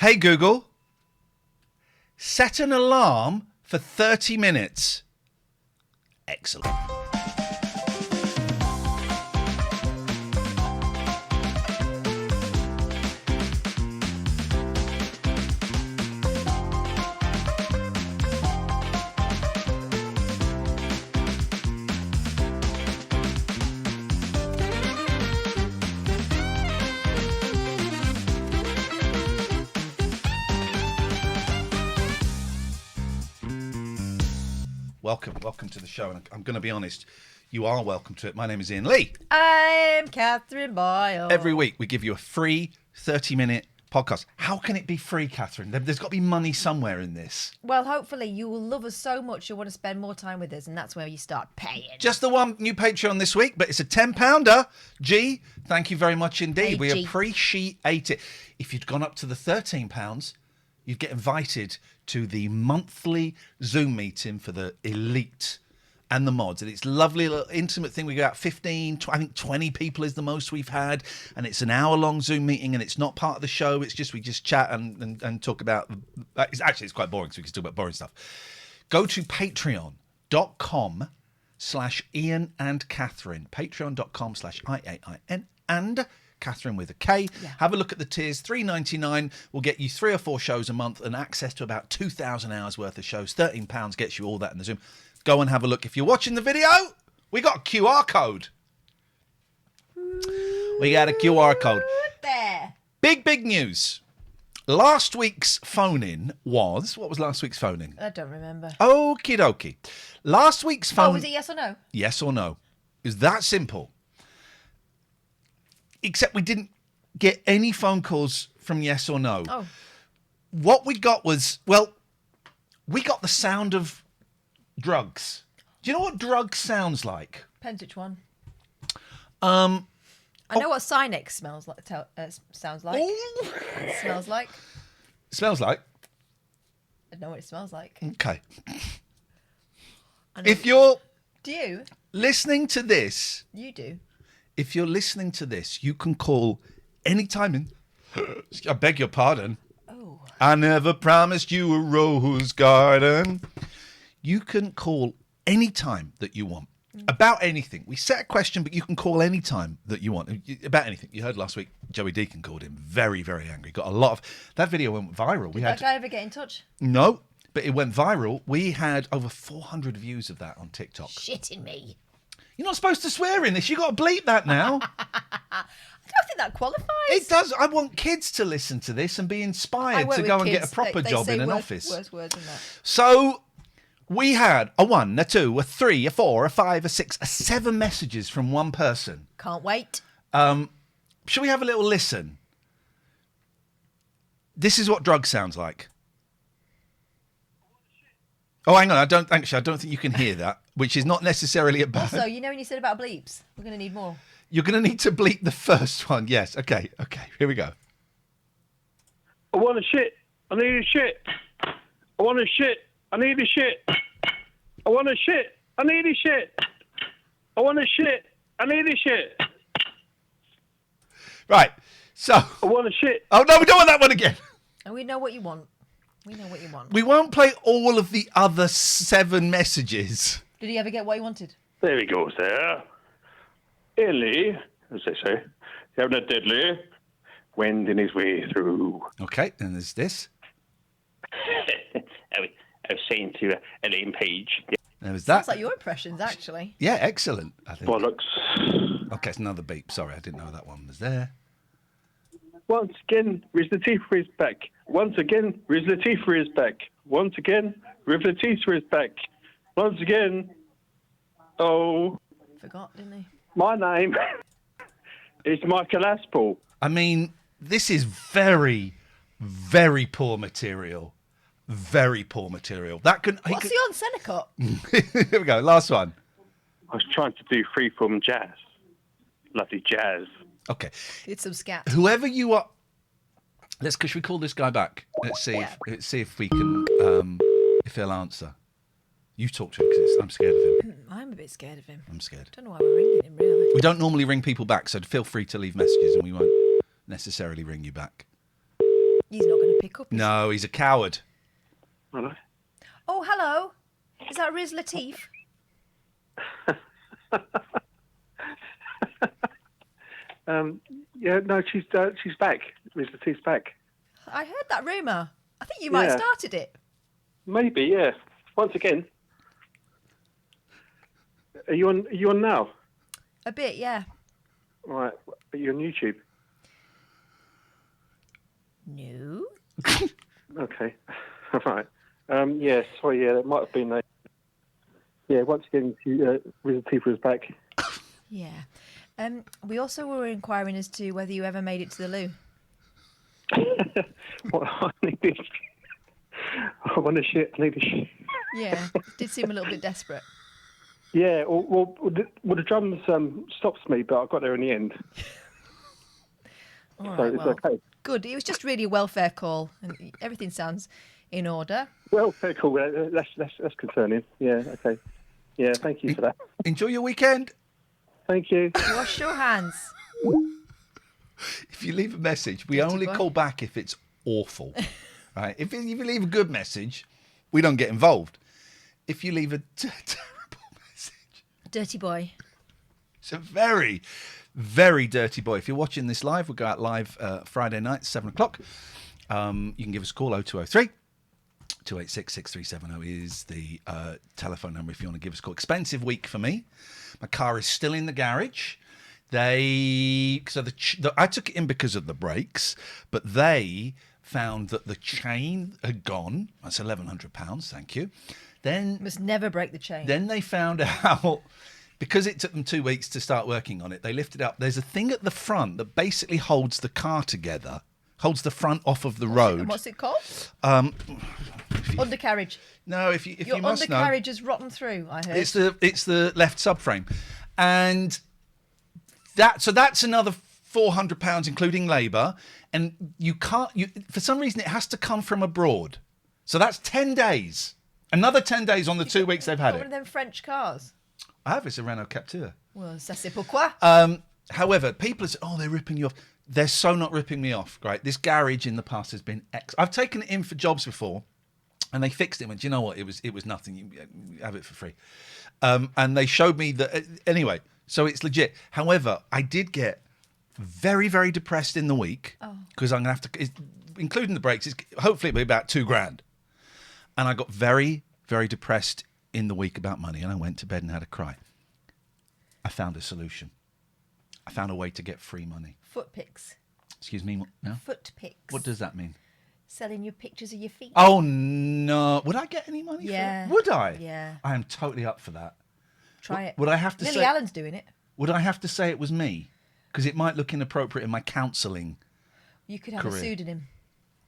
Hey Google, set an alarm for 30 minutes. Excellent. Welcome to the show, and I'm going to be honest, you are welcome to it. My name is Iain Lee. I'm Katherine Boyle. Every week we give you a free 30-minute podcast. How can it be free, Katherine? There's got to be money somewhere in this. Well, hopefully you will love us so much you'll want to spend more time with us, and that's where you start paying. Just the one new Patreon this week, but it's a £10. G, thank you very much indeed. Hey, we G. appreciate it. If you'd gone up to the £13, you'd get invited to the monthly Zoom meeting for the elite and the mods. And it's a lovely little intimate thing. We go out 15, I think 20 people is the most we've had. And it's an hour-long Zoom meeting, and it's not part of the show. It's just, we just chat and talk about... It's quite boring, so we can talk about boring stuff. Go to patreon.com/Iain and Katherine. Patreon.com/IAIN and Katherine with a K. Yeah. Have a look at the tiers. $3.99 will get you 3 or 4 shows a month and access to about 2,000 hours worth of shows. £13 gets you all that in the Zoom. Go and have a look. If you're watching the video, we got a QR code. We got a QR code. There. Big news. Last week's phone-in was... What was last week's phone-in? I don't remember. Okie dokie. Last week's phone... Oh, was it yes or no? Yes or no. It was that simple. Except we didn't get any phone calls from yes or no. Oh. What we got was, well, we got the sound of drugs. Do you know what drugs sounds like? Depends which one. I know what Sinex smells like. Sounds like. Smells like. Smells like? I know what it smells like. Okay. If you're... Do you? Listening to this... You do. If you're listening to this, you can call any time in... I beg your pardon. Oh. I never promised you a rose garden. You can call any time that you want. About anything. We set a question, but you can call any time that you want. About anything. You heard last week, Joey Deacon called him very, very angry. Got a lot of... That video went viral. Did that guy ever get in touch? No, but it went viral. We had over 400 views of that on TikTok. Shitting me. You're not supposed to swear in this. You got to bleep that now. I don't think that qualifies. It does. I want kids to listen to this and be inspired to go and get a proper job in an office. Worse words than that. So we had a 1, a 2, a 3, a 4, a 5, a 6, a 7 messages from one person. Can't wait. Shall we have a little listen? This is what drugs sounds like. Oh, hang on. I don't think you can hear that, which is not necessarily a bad. Also, you know when you said about bleeps, we're going to need more. You're going to need to bleep the first one. Yes. Okay. Here we go. I want a shit. I need a shit. I want a shit. I need a shit. I want a shit. I need a shit. I want a shit. I need a shit. Right. So. I want a shit. Oh, no, we don't want that one again. And we know what you want. We know what you want. We won't play all of the other 7 messages. Did he ever get what he wanted? There he goes there. Iain Lee, as they say, having a deadly, wending his way through. Okay, and there's this. I was saying to Elaine Page. There was that. Sounds like your impressions, actually. Yeah, excellent, I think. Bollocks. Okay, it's another beep. Sorry, I didn't know that one was there. Once again, Riz Latifah is back. Once again, Riz Latifah is back. Once again, Riz Latifah is back. Once again, oh. Forgot, didn't he? My name is Michael Aspel. I mean, this is very, very poor material. Very poor material. That can. What's he on Senecott? Here we go. Last one. I was trying to do freeform jazz. Lovely jazz. Okay. It's some scat. Whoever you are, should we call this guy back? Let's see if we can if he'll answer. You talk to him because I'm scared of him. I'm a bit scared of him. I'm scared. Don't know why we're ringing him, really. We don't normally ring people back, so feel free to leave messages and we won't necessarily ring you back. He's not going to pick up. No, he's a coward. Hello. Oh, hello. Is that Riz Latif? Yeah, no, she's back. Miss Latif's back. I heard that rumour. I think you might have Yeah. started it. Maybe, yeah. Once again. Are you on now? A bit, yeah. Right. Are you on YouTube? No. Okay. All right. Yeah, sorry, yeah, it might have been a... Yeah, once again, Riz Latif was back. Yeah. We also were inquiring as to whether you ever made it to the loo. What I need is... I want to shit, I need a shit. Yeah. Did seem a little bit desperate. Yeah, well, the drums stops me, but I got there in the end. All So right, it's well, okay. good. It was just really a welfare call, and everything sounds in order. Well, very cool. That's concerning. Yeah, okay. Yeah, thank you for that. Enjoy your weekend. Thank you. Wash your hands. If you leave a message, we Dirty only boy. call back if it's awful. Right? If you leave a good message, we don't get involved. If you leave a terrible message, Dirty boy. it's a very, very dirty boy. If you're watching this live, we'll go out live Friday night, 7 o'clock. You can give us a call, 0203 286 6370 is the telephone number if you want to give us a call. Expensive week for me. My car is still in the garage. I took it in because of the brakes, but they found that the chain had gone. That's £1,100, thank you. Then Must never break the chain. Then they found out, because it took them 2 weeks to start working on it, they lifted up. There's a thing at the front that basically holds the car together, holds the front off of the road. What's it called? Undercarriage. No, if you Your must know, undercarriage is rotten through, I heard. it's the left subframe, and that's another £400, including labour. And you can't. For some reason, it has to come from abroad. So that's 10 days. Another 10 days on the 2 weeks they've had One of it. them French cars. I have. It's a Renault Captur. Well, ça c'est pourquoi. However, people are saying, oh, they're ripping you off. They're so not ripping me off, right? This garage in the past has been I've taken it in for jobs before, and they fixed it and went, do you know what? It was nothing. You have it for free. And they showed me that, anyway, so it's legit. However, I did get very, very depressed in the week because I'm going to have to, including the brakes, hopefully it'll be about £2,000. And I got very, very depressed in the week about money, and I went to bed and had a cry. I found a solution. I found a way to get free money. Foot pics. Excuse me, no? Foot pics. What does that mean? Selling you pictures of your feet. Oh, no. Would I get any money Yeah. for that? Would I? Yeah. I am totally up for that. Try it. Would I have to Lily say... Allen's doing it. Would I have to say it was me? Because it might look inappropriate in my counselling. You could have Career. a pseudonym.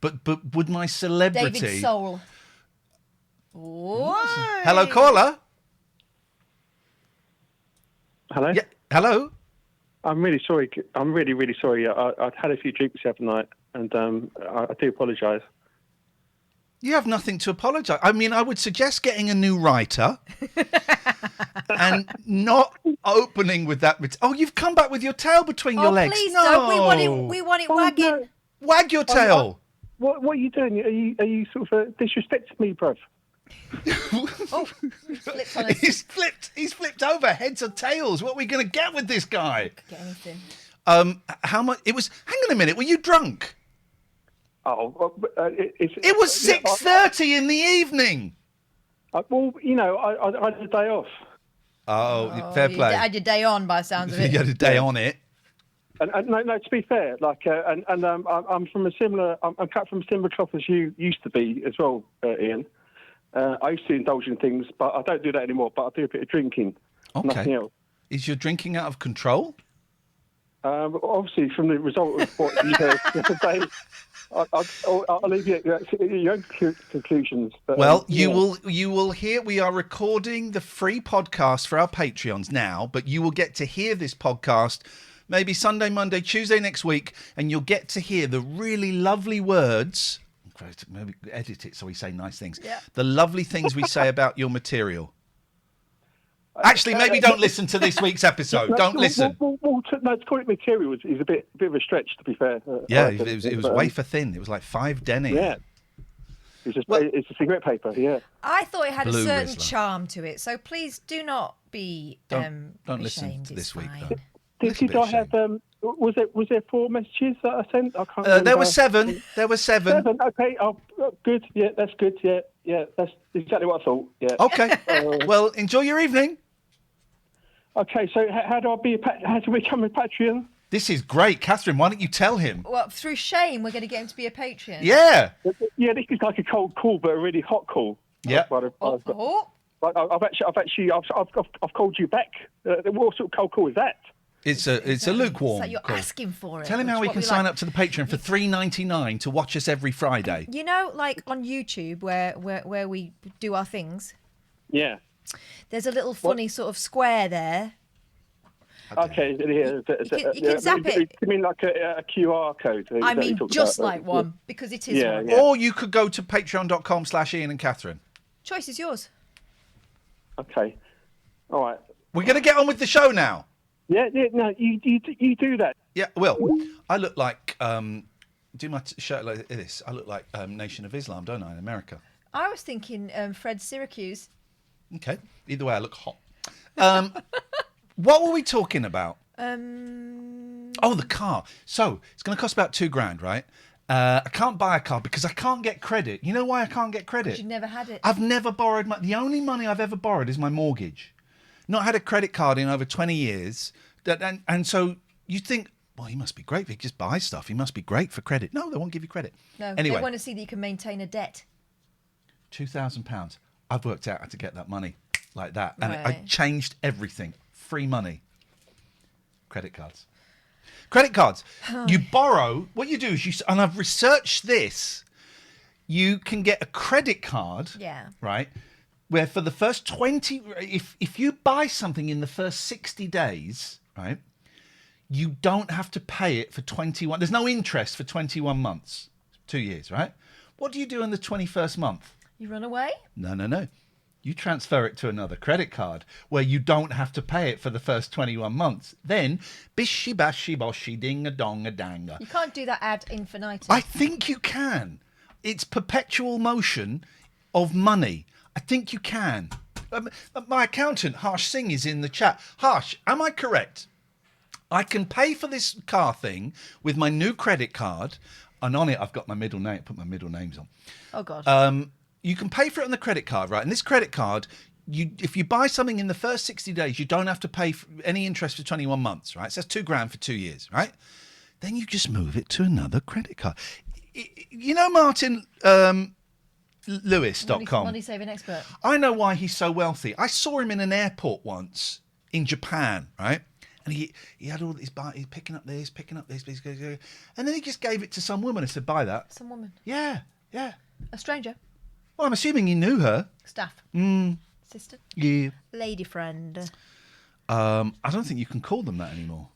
But would my celebrity... David Soul. Why? Hello, caller. Hello? Yeah. Hello. I'm really sorry. I'm really, really sorry. I'd had a few drinks the other night, and I do apologise. You have nothing to apologise. I mean, I would suggest getting a new writer and not opening with that. Oh, you've come back with your tail between your legs. Please no. don't. We want it wagging. No. Wag your tail. What are you doing? Are you sort of disrespecting me, bruv? Oh, flipped on us. He's flipped over heads or tails. What are we going to get with this guy? Get anything. How much? It was. Hang on a minute. Were you drunk? Oh, It was 6:30 in the evening. Well, you know, I had a day off. Oh, fair You play. had your day on by the sounds of it. You had a day on it. And no, to be fair, like, I'm from a similar. I'm cut from a similar cloth as you used to be as well, Ian. I used to indulge in things, but I don't do that anymore. But I do a bit of drinking. Nothing Okay. else. Is your drinking out of control? Obviously, from the result of what you heard the other day, I'll leave you your own conclusions. But, Well, yeah. you will hear. We are recording the free podcast for our Patreons now, but you will get to hear this podcast maybe Sunday, Monday, Tuesday next week, and you'll get to hear the really lovely words. Maybe edit it so we say nice things. Yeah. The lovely things we say about your material. Actually, maybe don't listen to this week's episode. Don't listen. To call it material is a bit of a stretch, to be fair. Yeah, it was wafer thin. It was like 5 Denny. Yeah. It's a cigarette paper, yeah. I thought it had Blue a certain Rizzler. charm to it, so please do not be Don't listen ashamed. to this It's week, fine. though. Did I have? Was there 4 messages that I sent? I can't remember. There were 7. There were 7. 7. Okay. Oh, good. Yeah, that's good. Yeah. That's exactly what I thought. Yeah. Okay. Well, enjoy your evening. Okay. So how do how do we become a Patreon? This is great, Catherine. Why don't you tell him? Well, through shame, we're going to get him to be a patron. Yeah. Yeah, this is like a cold call, but a really hot call. Yeah. Oh. I've called you back. What sort of cold call is that? It's a lukewarm. It's like you're call. asking for it. Tell him how he can sign up to the Patreon for $3.99 to watch us every Friday. You know, like on YouTube where we do our things, Yeah. there's a little funny sort of square there. Okay. Yeah. You can zap it. You mean like a QR code? I mean, just like one, because it is one. Yeah. Or you could go to patreon.com/Iain and Catherine. Choice is yours. Okay. All right. We're going to get on with the show now. Yeah. No, you do that. Yeah, well, I look like, do my shirt like this. I look like Nation of Islam, don't I, in America? I was thinking Fred Syracuse. Okay. Either way, I look hot. What were we talking about? Oh, the car. So it's going to cost about $2,000, right? I can't buy a car because I can't get credit. You know why I can't get credit? Because you never had it. I've never borrowed money. The only money I've ever borrowed is my mortgage. Not had a credit card in over 20 years. And so you think, well, he must be great if he just buys stuff. He must be great for credit. No, they won't give you credit. No, anyway, they want to see that you can maintain a debt. £2,000. I've worked out how to get that money like that. And I Right. changed everything. Free money. Credit cards. Credit cards. You borrow. What you do is and I've researched this. You can get a credit card. Yeah. Right. Where for the first 20, if you buy something in the first 60 days, right, you don't have to pay it for 21. There's no interest for 21 months, 2 years, right? What do you do in the 21st month? You run away? No. You transfer it to another credit card where you don't have to pay it for the first 21 months. Then, bishi bashi boshi ding a dong a danga. You can't do that ad infinitum. I think you can. It's perpetual motion of money. I think you can. My accountant, Harsh Singh, is in the chat. Harsh, am I correct? I can pay for this car thing with my new credit card, and on it I've got my middle name. Put my middle names on. Oh God. You can pay for it on the credit card, right? And this credit card, if you buy something in the first 60 days, you don't have to pay for any interest for 21 months, right? So that's $2,000 for 2 years, right? Then you just move it to another credit card. You know, Martin Lewis.com. Money saving expert. I know why he's so wealthy. I saw him in an airport once in Japan, right? And he had all these he's picking up this, and then he just gave it to some woman and said, "Buy that." Some woman. Yeah. A stranger. Well, I'm assuming he knew her. Staff. Sister. Yeah. Lady friend. I don't think you can call them that anymore.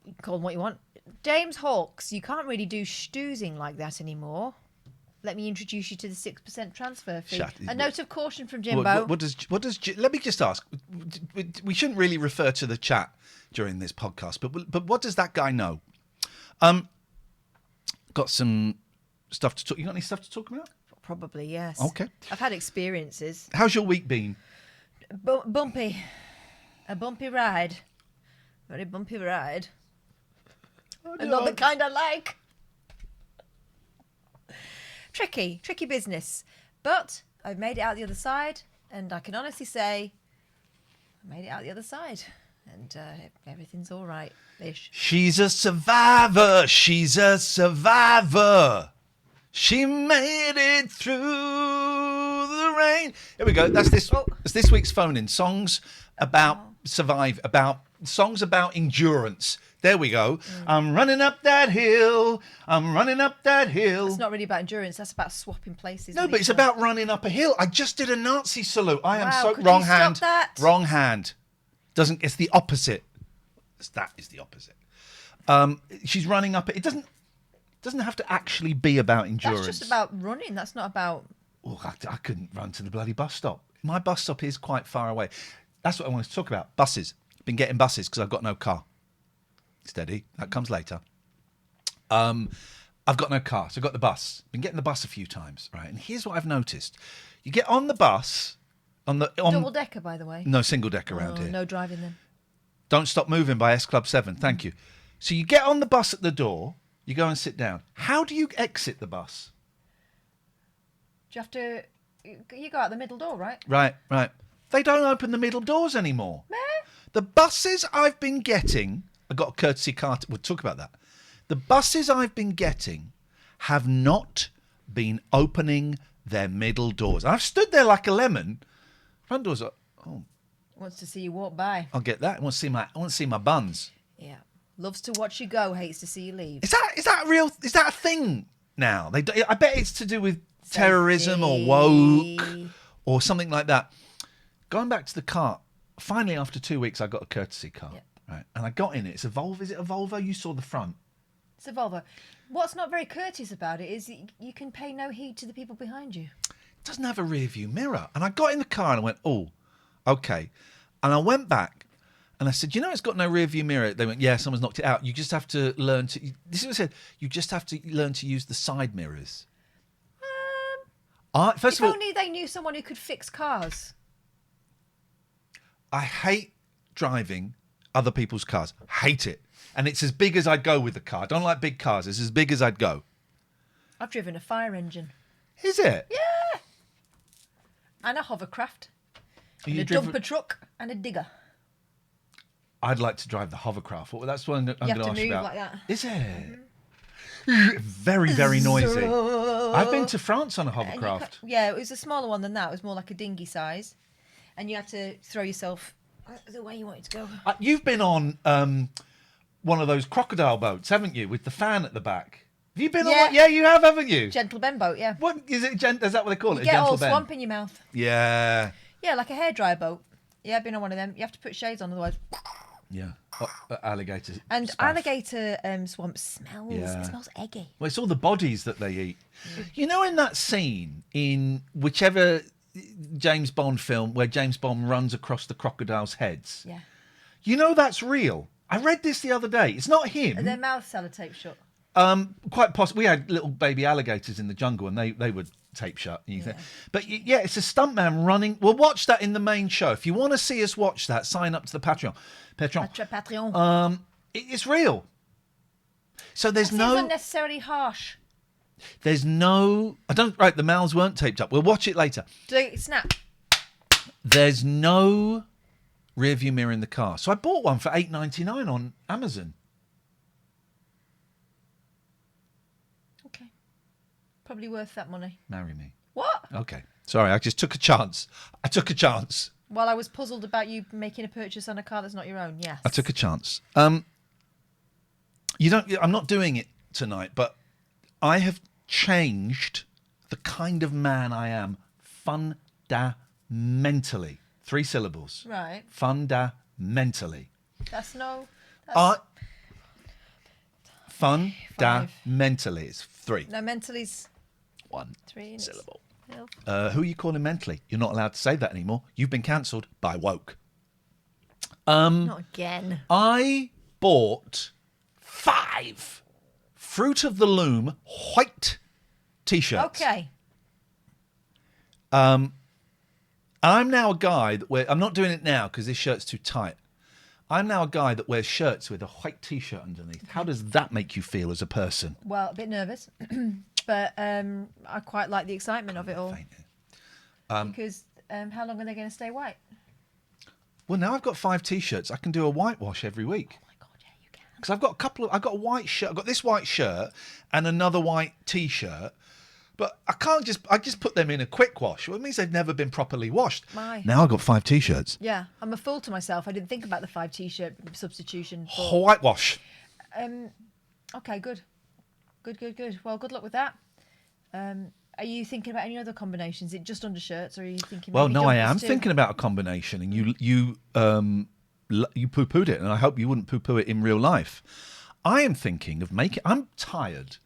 You can call them what you want. James Hawkes, you can't really do stoozing like that anymore. Let me introduce you to the 6% transfer fee. A note of caution from Jimbo. What does? Let me just ask. We shouldn't really refer to the chat during this podcast, but what does that guy know? Got some stuff to talk. You got any stuff to talk about? Probably, yes. Okay. I've had experiences. How's your week been? Bumpy. A bumpy ride. Very bumpy ride. Oh, Not the kind I like. Tricky business. But I've made it out the other side, and I can honestly say I made it out the other side, and everything's all right-ish. She's a survivor. She's a survivor. She made it through the rain. Here we go. That's this week's phone-in. Songs about songs about endurance. There we go. I'm running up that hill. I'm running up that hill. It's not really about endurance. That's about swapping places. No, but it's about running up a hill. I just did a Nazi salute. I am so could wrong you hand. stop that? Wrong hand. It's the opposite. That is the opposite. She's running up it. It doesn't have to actually be about endurance. That's just about running. That's not about... Oh, I couldn't run to the bloody bus stop. My bus stop is quite far away. That's what I wanted to talk about. Buses. Been getting buses because I've got no car. Steady. That comes later. I've got no car, so I've got the bus. Been getting the bus a few times, right? And here's what I've noticed. You get on the bus... Double decker, by the way. No, single decker around here. No driving then. Don't Stop Moving by S Club 7. Thank you. So you get on the bus at the door, you go and sit down. How do you exit the bus? Do you have to... You go out the middle door, right? Right. They don't open the middle doors anymore. The buses I've been getting... I got a courtesy car... We'll talk about that. The buses I've been getting have not been opening their middle doors. I've stood there like a lemon. Front doors are... Oh, Wants to see you walk by. I'll get that. I want to see my buns. Yeah. Loves to watch you go, hates to see you leave. Is that real? Is that a thing now? I bet it's to do with terrorism or woke or something like that. Going back to the car, finally after 2 weeks I got a courtesy car. Yep. Right. And I got in it. It's a Volvo. Is it a Volvo? You saw the front. It's a Volvo. What's not very courteous about it is you can pay no heed to the people behind you. It doesn't have a rear view mirror. And I got in the car and I went, oh, okay. And I went back and I said, it's got no rear view mirror. They went, yeah, someone's knocked it out. You just have to learn to... This is what I said. You just have to learn to use the side mirrors. First If of all, only they knew someone who could fix cars. I hate driving other people's cars. Hate it. And it's as big as I'd go with the car. I don't like big cars. It's as big as I'd go. I've driven a fire engine. Is it? Yeah. And a hovercraft. And a dumper truck and a digger. I'd like to drive the hovercraft. Well, that's what I'm going to You have ask to move you about. like that. Is it? Very, very noisy. I've been to France on a hovercraft. Yeah, it was a smaller one than that. It was more like a dinghy size. And you had to throw yourself the way you wanted to go. You've been on one of those crocodile boats, haven't you, with the fan at the back? Have you been on one? Yeah, you have, haven't you? Gentle Ben boat, yeah. What is it? Is that what they call it? You get Gentle all Ben? swamp in your mouth. Yeah. Yeah, like a hairdryer boat. Yeah, I've been on one of them. You have to put shades on, otherwise... Yeah. Alligators. And spaff. alligator swamp smells. Yeah. It smells eggy. Well, it's all the bodies that they eat. You know, in that scene in whichever James Bond film where James Bond runs across the crocodiles' heads. Yeah. You know that's real. I read this the other day. It's not him. Are their mouth sellotape shut? Quite possibly. We had little baby alligators in the jungle, and they would tape shut. But yeah, it's a stuntman running. We'll watch that in the main show. If you want to see us watch that, sign up to the Patreon. Patreon. It's real. So there's That seems unnecessarily harsh. There's no. I don't. Right, the mouths weren't taped up. We'll watch it later. Do it snap? There's no rear view mirror in the car, so I bought one for $8.99 on Amazon. Okay. Probably worth that money. Marry me. What? Okay. Sorry, I just took a chance. While I was puzzled about you making a purchase on a car that's not your own, yes. I took a chance. You don't. I'm not doing it tonight, but I have changed the kind of man I am fundamentally. 3 syllables. Right. Fundamentally. That's Fundamentally. It's 3. No, mentally's 1 3 syllable. Well, Who are you calling mentally? You're not allowed to say that anymore. You've been cancelled by woke. not again. I bought 5 Fruit of the Loom white T-shirts. Okay. I'm now a guy that I'm not doing it now because this shirt's too tight. I'm now a guy that wears shirts with a white T-shirt underneath. How does that make you feel as a person? Well, a bit nervous, but I quite like the excitement of it all. Because how long are they going to stay white? Well, now I've got 5 T-shirts. I can do a whitewash every week. Oh my God, yeah, you can. Because I've got I've got a white shirt. I've got this white shirt and another white T-shirt. But I just put them in a quick wash. Well, it means they've never been properly washed. Now I've got 5 T-shirts. Yeah, I'm a fool to myself. I didn't think about the 5 T-shirt substitution. Whitewash. Okay, good. Good. Well, good luck with that. Are you thinking about any other combinations? Is it just undershirts, or are you thinking? Well, maybe no, I jumpers am too? thinking about a combination, and you poo-pooed it, and I hope you wouldn't poo-poo it in real life. I am thinking of I'm tired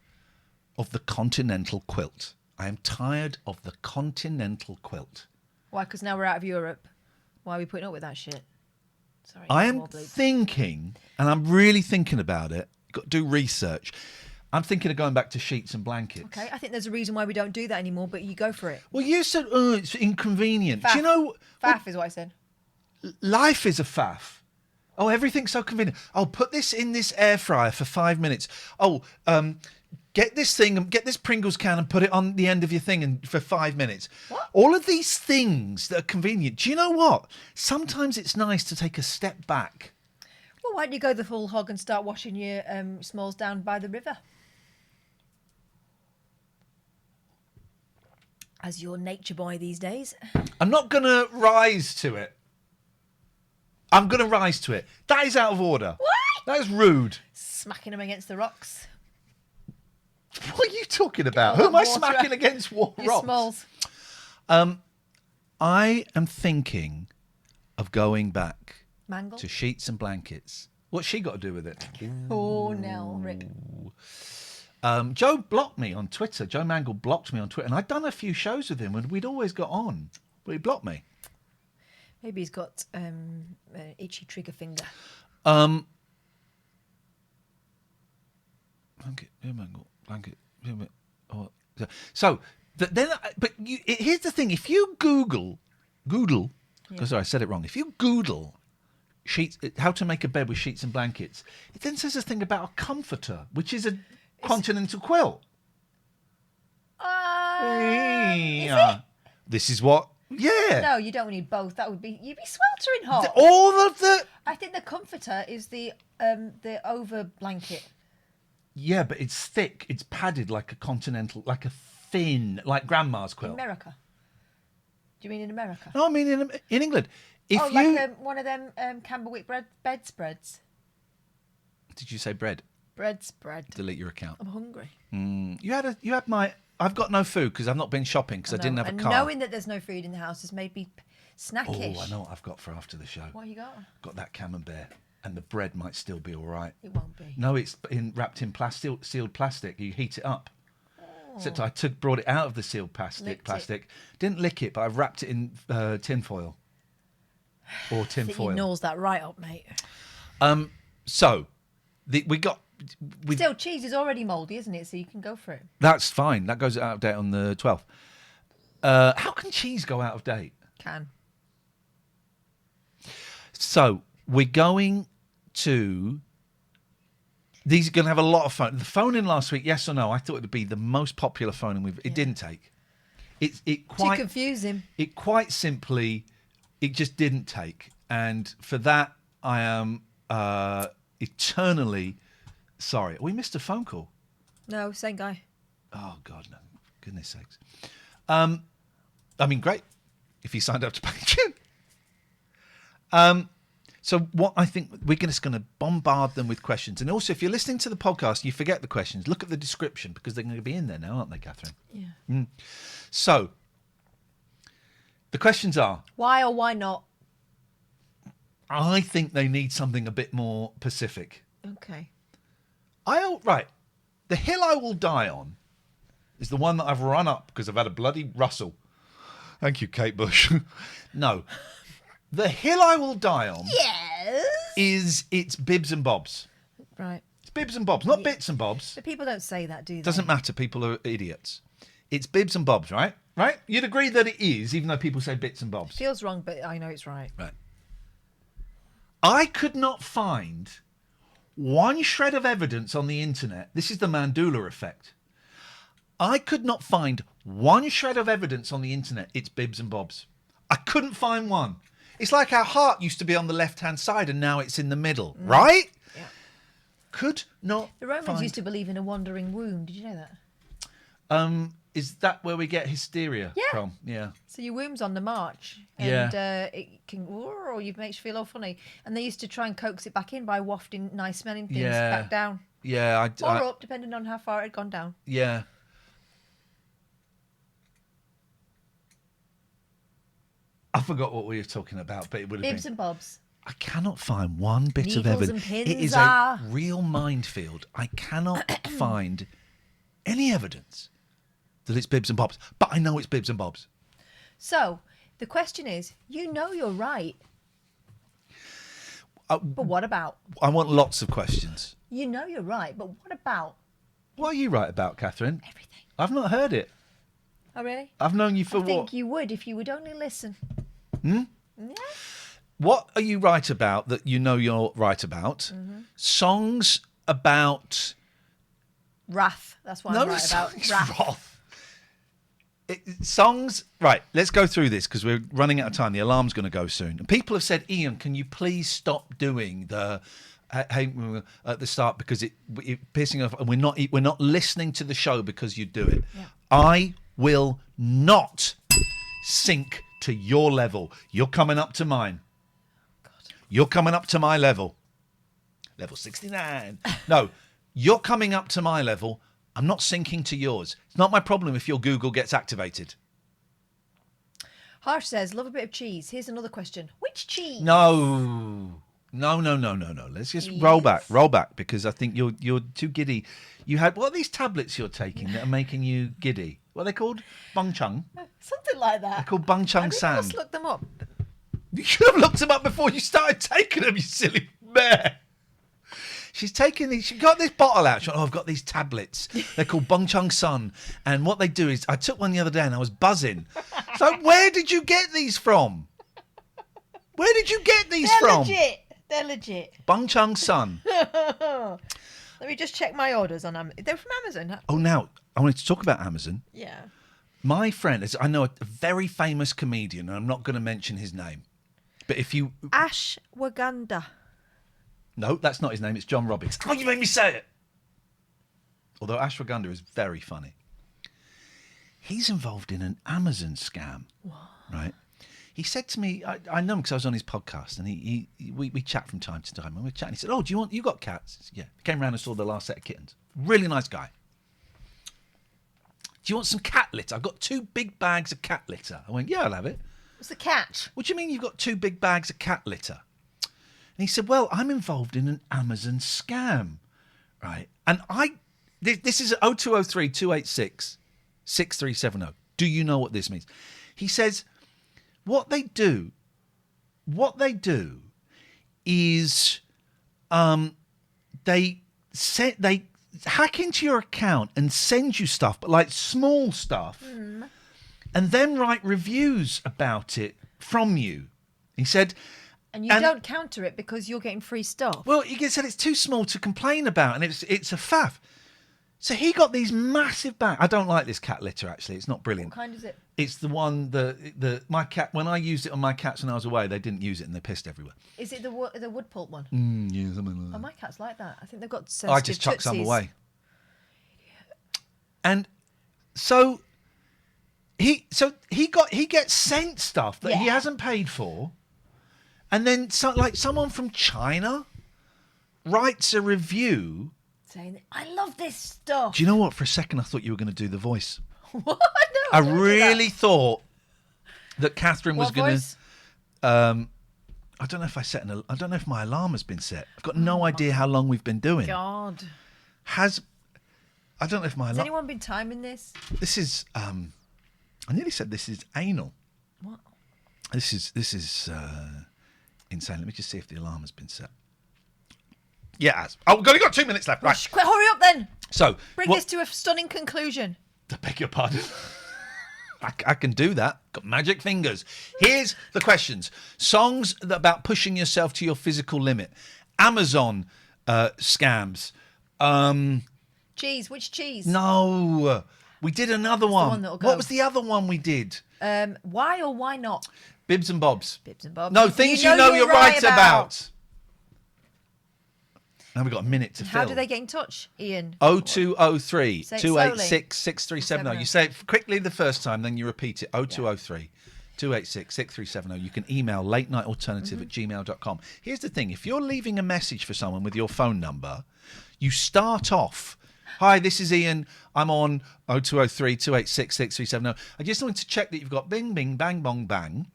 of the continental quilt. I am tired of the continental quilt. Why? Because now we're out of Europe. Why are we putting up with that shit? Sorry. I am more bleep. thinking, and I'm really thinking about it. Got to do research. I'm thinking of going back to sheets and blankets. Okay, I think there's a reason why we don't do that anymore, but you go for it. Well, you said, oh, it's inconvenient. Faff. Do you know? Faff is what I said. Life is a faff. Oh, everything's so convenient. Oh, put this in this air fryer for 5 minutes. Oh, get this thing and get this Pringles can and put it on the end of your thing and for 5 minutes. What? All of these things that are convenient. Do you know what? Sometimes it's nice to take a step back. Well, why don't you go the full hog and start washing your smalls down by the river? As your nature boy these days. I'm not going to rise to it. I'm going to rise to it. That is out of order. What? That is rude. Smacking them against the rocks. What are you talking about? Oh, Who am I water. smacking against rocks? Your smalls. I am thinking of going back Mangle. to sheets and blankets. What's she got to do with it? Oh, Nell, rip. Joe blocked me on Twitter. Joe Mangle blocked me on Twitter. And I'd done a few shows with him and we'd always got on. But he blocked me. Maybe he's got an itchy trigger finger. Blanket, Mangle, blanket. Oh, so, then, but here's the thing. If you Google, sorry, I said it wrong. If you Google sheets, how to make a bed with sheets and blankets, it then says a thing about a comforter, which is a continental quilt. This is what. Yeah. No, you don't need both. You'd be sweltering hot. All of the. I think the comforter is the over blanket. Yeah, but it's thick. It's padded like a continental, like a thin, like grandma's quilt. America. Do you mean in America? No, I mean in England. If you like one of them Camberwick bedspreads. Did you say bread? Bread spread. Delete your account. I'm hungry. You had my. I've got no food because I've not been shopping because I didn't have a car. Knowing that there's no food in the house has made me snackish. Oh, I know what I've got for after the show. What you got? Got that camembert, and the bread might still be all right. It won't be. No, it's wrapped in sealed plastic. You heat it up. Except I brought it out of the sealed plastic. Didn't lick it, but I've wrapped it in tin foil. Or tin foil. He gnaws that right up, mate. So, we got. Still, cheese is already mouldy, isn't it? So you can go for it. That's fine. That goes out of date on the 12th. How can cheese go out of date? Can. So, we're going to... These are going to have a lot of phone. The phone-in last week, yes or no? I thought it would be the most popular phone-in. It didn't take. It quite... To confuse him. It quite simply... It just didn't take. And for that, I am eternally... Sorry, we missed a phone call. No, same guy. Oh, God, no. Goodness sakes. I mean, great. If you signed up to Patreon. So what I think, we're just going to bombard them with questions. And also, if you're listening to the podcast, you forget the questions. Look at the description, because they're going to be in there now, aren't they, Catherine? Yeah. So, the questions are... Why or why not? I think they need something a bit more Pacific. Okay. Right. The hill I will die on is the one that I've run up because I've had a bloody rustle. Thank you, Kate Bush. No. The hill I will die on it's bibs and bobs. Right. It's bibs and bobs, not bits and bobs. But people don't say that, do they? Doesn't matter. People are idiots. It's bibs and bobs, right? Right? You'd agree that it is, even though people say bits and bobs. Feels wrong, but I know it's right. Right. I could not find one shred of evidence on the internet. This is the Mandela effect. I could not find one shred of evidence on the internet. It's bibs and bobs. I couldn't find one. It's like our heart used to be on the left-hand side and now it's in the middle, right? Yeah. Could not The Romans find... used to believe in a wandering womb. Did you know that? Is that where we get hysteria Yeah. from? Yeah. So your womb's on the march, and it can, or you makes you feel all funny. And they used to try and coax it back in by wafting nice smelling things back down, Yeah. or up, depending on how far it had gone down. Yeah. I forgot what we were talking about, but it would have Bibs been... and bobs. I cannot find one bit of Needles evidence. and pins It is are- a real minefield. I cannot find any evidence that it's bibs and bobs, but I know it's bibs and bobs. So The question is, you know you're right. But what about? I want lots of questions. You know you're right, but what about? What are you right about, Catherine? Everything. I've not heard it. Oh, really? I've known you for I what? think you would if you would only listen. Hmm? Yeah. What are you right about that you know you're right about? Songs about... Wrath. That's what I'm right about. songs Wrath. Songs... Right, let's go through this because we're running out of time. The alarm's going to go soon. And people have said, Ian, can you please stop doing the... Hey, at the start because it pissing off, and we're not listening to the show because you do it. Yeah. I will not sink to your level. You're coming up to mine. God. You're coming up to my level. Level 69. No, you're coming up to my level. I'm not sinking to yours. It's not my problem if your Google gets activated. Harsh says, love a bit of cheese. Here's another question. Which cheese? No. Let's just roll back because I think you're too giddy. You had what are these tablets you're taking that are making you giddy? What are they called? Bung Chung. Something like that. They're called Bung Chung I San. must look them up. You should have looked them up before you started taking them, you silly mare. She's taking these. She got this bottle out. She went, I've got these tablets. They're called Bung Chung Sun. And what they do is, I took one the other day and I was buzzing. So where did you get these from? Where did you get these from? Legit. They're legit. Bung Chung Sun. Let me just check my orders on Amazon. They're from Amazon. Oh, now, I wanted to talk about Amazon. Yeah. My friend, I know a very famous comedian, and I'm not going to mention his name. But if you... Ashwagandha. No, that's not his name. It's John Robbins. Oh, you made me say it. Although Ashwagandha is very funny. He's involved in an Amazon scam. What? Right? He said to me, I know him because I was on his podcast, and we chat from time to time. And we're chatting. He said, "Oh, you got cats?" Said, yeah. He came around and saw the last set of kittens. Really nice guy. Do you want some cat litter? I've got 2 big bags of cat litter. I went, yeah, I'll have it. What's the catch? What do you mean you've got 2 big bags of cat litter? And he said, well, I'm involved in an Amazon scam, right? And this is 0203 286 6370. Do you know what this means? He says, what they do is they hack into your account and send you stuff, but like small stuff, and then write reviews about it from you. He said... And you don't counter it because you're getting free stuff. Well, he said it's too small to complain about, and it's a faff. So he got these massive bags. I don't like this cat litter, actually. It's not brilliant. What kind is it? It's the one my cat. When I used it on my cats when I was away, they didn't use it and they pissed everywhere. Is it the wood pulp one? Yeah, something like that. Oh, my cats like that. I think they've got sensitive I just chucked some tootsies. away. And so he gets sent stuff that he hasn't paid for, and then someone from China writes a review saying, I love this stuff. Do you know what? For a second, I thought you were going to do the voice. What? No, I don't do really that. thought that Catherine was What going voice? to. I don't know if I don't know if my alarm has been set. I've got no idea how long we've been doing. God. I don't know if my Has alarm. anyone been timing this? This is. I nearly said this is anal. What? This is insane. Let me just see if the alarm has been set. Yeah, it has. Oh, we've only got 2 minutes left. Right. Quick, hurry up then. So Bring this to a stunning conclusion. I beg your pardon. I can do that. Got magic fingers. Here's the questions. Songs about pushing yourself to your physical limit. Amazon scams. Cheese. Which cheese? No. We did another one. one that'll go. What was the other one we did? Why or why not? Bibs and bobs. Bibs and bobs. No, things you know you're right about. Now we've got a minute to fill. How do they get in touch, Ian? 0203 Say it 286 6370. You 70. say it quickly the first time, then you repeat it. 0203 286 6370. You can email latenightalternative@gmail.com. Here's the thing. If you're leaving a message for someone with your phone number, you start off, hi, this is Ian. I'm on 0203 286 6370. I just wanted to check that you've got bing, bing, bang, bong, bang.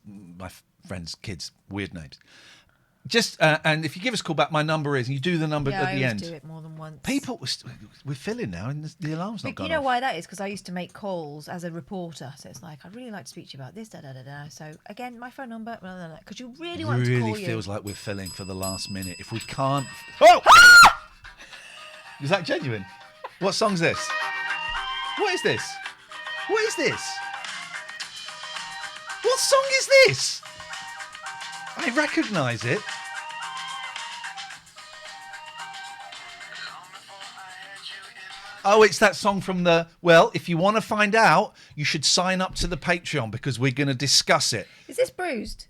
My friends' kids, weird names. Just and if you give us a call back, my number is, and you do the number Yeah, at I the always end. do it more than once. People, we're filling now, and the alarm's not But gone you know off. why that is? Because I used to make calls as a reporter. So it's like, I'd really like to speak to you about this, da-da-da-da. So again, my phone number, because you really want to call Really you. feels like we're filling for the last minute. If we can't... Oh! Is that genuine? What song's this? What is this? What is this? What song is this? I recognise it. Oh, it's that song from the... Well, if you want to find out, you should sign up to the Patreon because we're going to discuss it. Is this bruised?